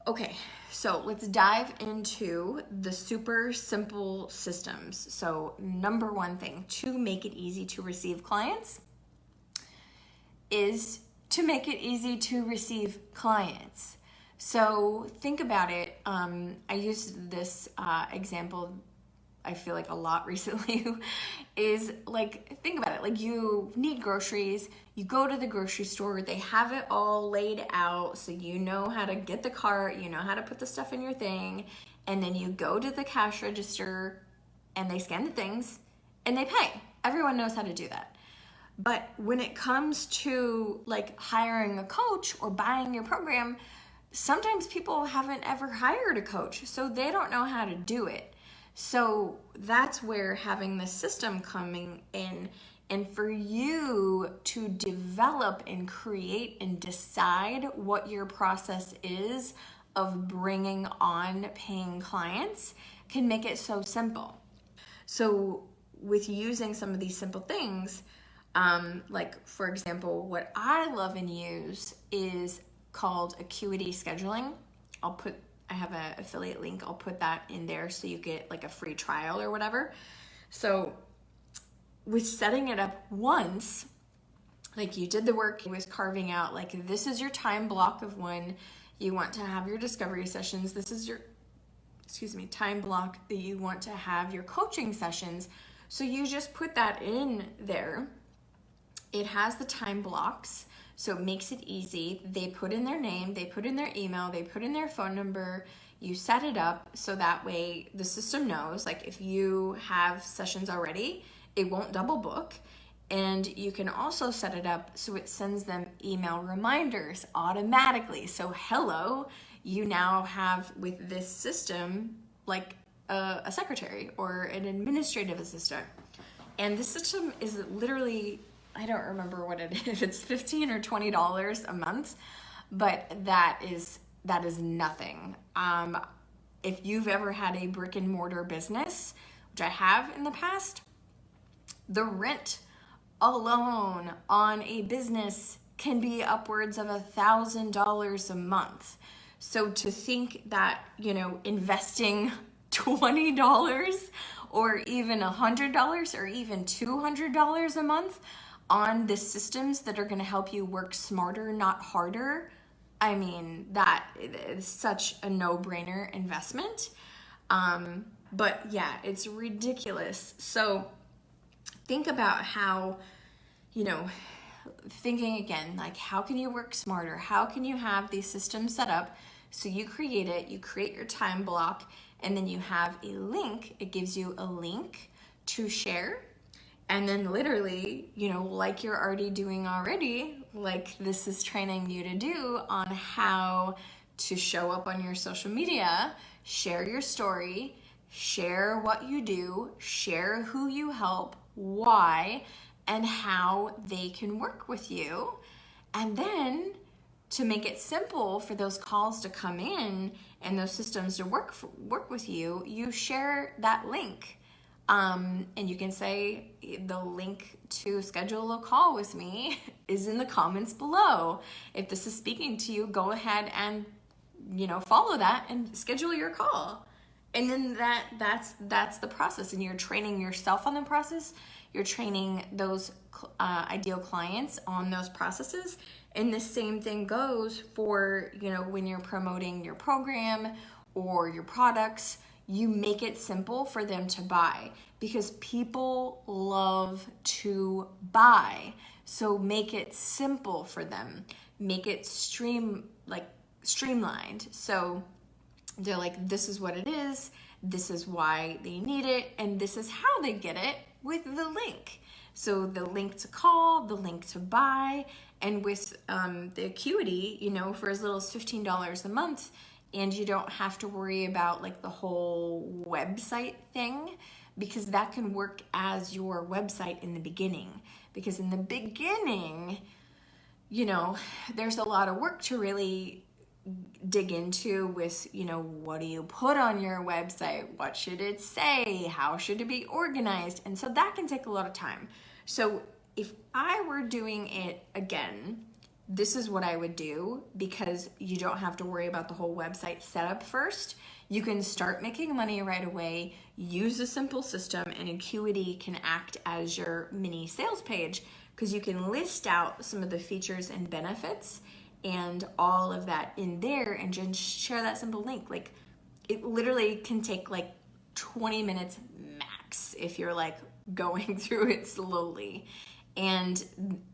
Okay, so let's dive into the super simple systems. So number one thing to make it easy to receive clients is to make it easy to receive clients. So think about it. I used this example, I feel like a lot recently, is like, think about it. Like you need groceries, you go to the grocery store, they have it all laid out. So you know how to get the cart, you know how to put the stuff in your thing. And then you go to the cash register and they scan the things and they pay. Everyone knows how to do that. But when it comes to like hiring a coach or buying your program, sometimes people haven't ever hired a coach, so they don't know how to do it. So that's where having the system coming in, and for you to develop and create and decide what your process is of bringing on paying clients can make it so simple. So with using some of these simple things, like for example, what I love and use is called Acuity Scheduling. I have an affiliate link. I'll put that in there so you get like a free trial or whatever. So with setting it up once, like you did the work, it was carving out like this is your time block of when you want to have your discovery sessions. This is your, time block that you want to have your coaching sessions. So you just put that in there. It has the time blocks, so it makes it easy. They put in their name, they put in their email, they put in their phone number. You set it up so that way the system knows, like if you have sessions already, it won't double book. And you can also set it up so it sends them email reminders automatically. So hello, you now have with this system like a secretary or an administrative assistant. And this system is literally, I don't remember what it is, if it's $15 or $20 a month, but that is nothing. If you've ever had a brick and mortar business, which I have in the past, the rent alone on a business can be upwards of $1,000 a month. So to think that, investing $20 or even $100 or even $200 a month on the systems that are going to help you work smarter, not harder, I mean, that is such a no-brainer investment. But yeah, it's ridiculous. So think about how, thinking again, like how can you work smarter? How can you have these systems set up so you create it, you create your time block, and then you have a link. It gives you a link to share. And then literally, like you're already doing already, like this is training you to do on how to show up on your social media, share your story, share what you do, share who you help, why, and how they can work with you. And then to make it simple for those calls to come in and those systems to work with you, you share that link. And you can say the link to schedule a call with me is in the comments below. If this is speaking to you, go ahead and, follow that and schedule your call. And then that's the process. And you're training yourself on the process. You're training those ideal clients on those processes. And the same thing goes for, when you're promoting your program or your products. You make it simple for them to buy because people love to buy. So make it simple for them. Make it streamlined. So they're like, this is what it is. This is why they need it. And this is how they get it with the link. So the link to call, the link to buy, and with the Acuity, for as little as $15 a month, and you don't have to worry about like the whole website thing, because that can work as your website in the beginning. Because in the beginning, there's a lot of work to really dig into with, what do you put on your website? What should it say? How should it be organized? And so that can take a lot of time. So if I were doing it again, this is what I would do, because you don't have to worry about the whole website setup first. You can start making money right away, use a simple system, and Acuity can act as your mini sales page, because you can list out some of the features and benefits and all of that in there and just share that simple link. Like, it literally can take like 20 minutes max if you're like going through it slowly. And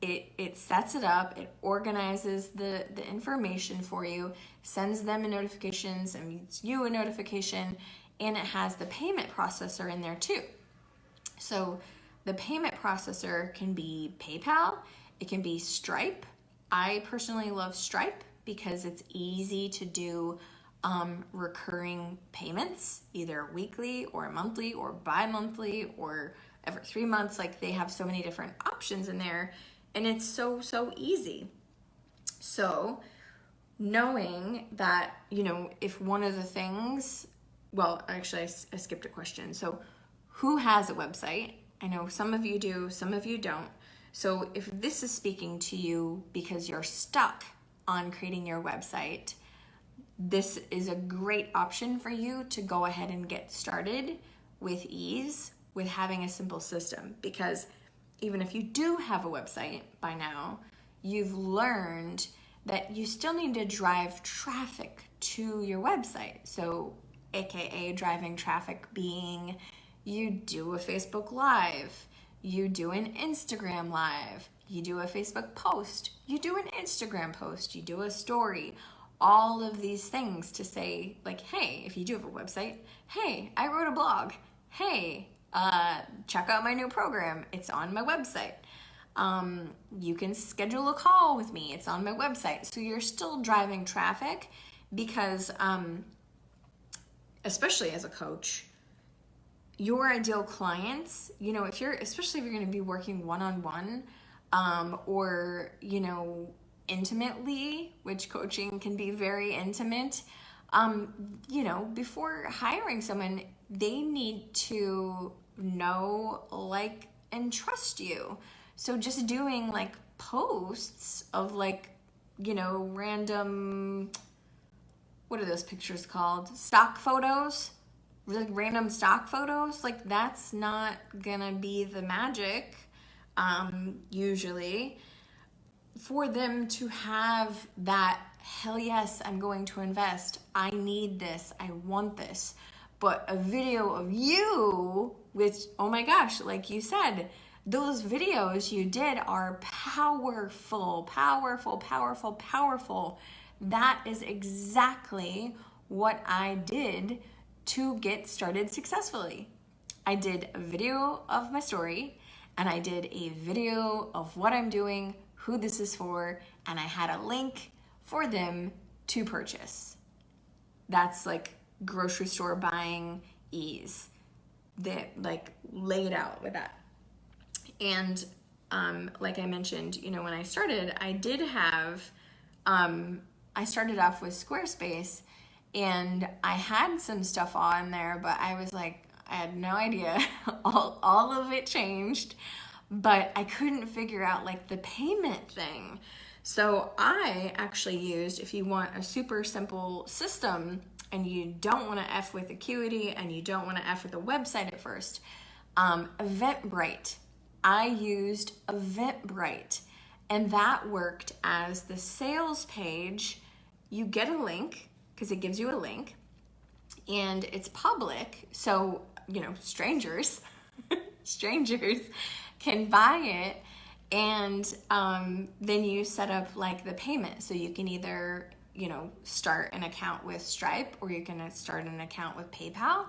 it sets it up, it organizes the information for you, sends them a notification, sends you a notification, and it has the payment processor in there too. So the payment processor can be PayPal, it can be Stripe. I personally love Stripe because it's easy to do recurring payments, either weekly or monthly or bi-monthly or every 3 months. Like, they have so many different options in there, and it's so easy. So knowing that, if one of the things, well, actually I skipped a question. So who has a website? I know some of you do, some of you don't. So if this is speaking to you because you're stuck on creating your website, this is a great option for you to go ahead and get started with ease with having a simple system. Because even if you do have a website by now, you've learned that you still need to drive traffic to your website. So AKA driving traffic being, you do a Facebook Live, you do an Instagram Live, you do a Facebook post, you do an Instagram post, you do a story, all of these things to say, like, hey, if you do have a website, hey, I wrote a blog, hey, check out my new program, it's on my website. You can schedule a call with me, it's on my website. So you're still driving traffic because, especially as a coach, your ideal clients, especially if you're going to be working one-on-one, or, intimately, which coaching can be very intimate, before hiring someone, they need to know, like, and trust you. So just doing like posts of random, what are those pictures called? Stock photos? Like random stock photos? Like, that's not gonna be the magic, usually. For them to have that, hell yes, I'm going to invest, I need this, I want this. But a video of you with, oh my gosh, like you said, those videos you did are powerful. That is exactly what I did to get started successfully. I did a video of my story, and I did a video of what I'm doing, who this is for, and I had a link for them to purchase. That's like grocery store buying ease. That, like, laid out with that. And like I mentioned, when I started, I did have, I started off with Squarespace, and I had some stuff on there, but I was like, I had no idea. all of it changed, but I couldn't figure out like the payment thing. So I actually used, if you want a super simple system and you don't want to F with Acuity and you don't want to F with the website at first, Eventbrite. I used Eventbrite, and that worked as the sales page. You get a link, because it gives you a link, and it's public, so strangers can buy it, and then you set up like the payment. So you can either start an account with Stripe, or you can start an account with PayPal,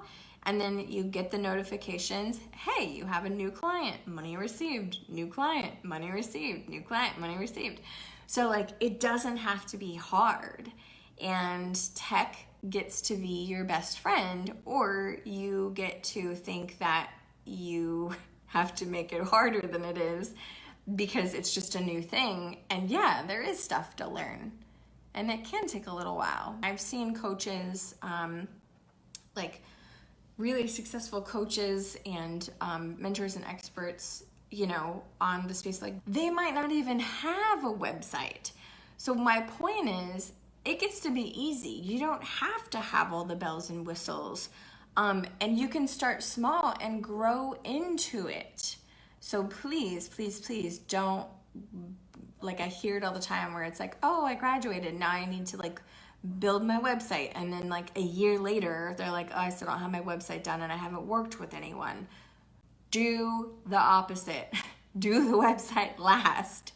and then you get the notifications, hey, you have a new client, money received, new client, money received, new client, money received. So like, it doesn't have to be hard, and tech gets to be your best friend, or you get to think that you have to make it harder than it is because it's just a new thing. And yeah, there is stuff to learn, and it can take a little while. I've seen coaches, like really successful coaches and mentors and experts, on the space, like they might not even have a website, So my point is, it gets to be easy. You don't have to have all the bells and whistles. And you can start small and grow into it. So please, please, please don't, like I hear it all the time where it's like, oh, I graduated, now I need to like build my website. And then like a year later, they're like, oh, I still don't have my website done and I haven't worked with anyone. Do the opposite. Do the website last.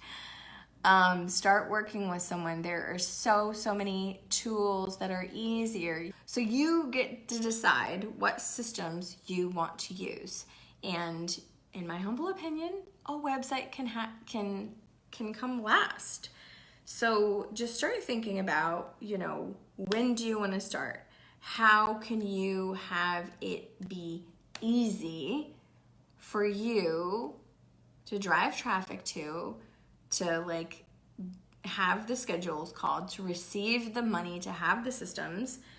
Start working with someone. There are so many tools that are easier. So you get to decide what systems you want to use. And in my humble opinion, a website can come last. So just start thinking about, when do you want to start? How can you have it be easy for you to drive traffic to like have the schedules called, to receive the money, to have the systems,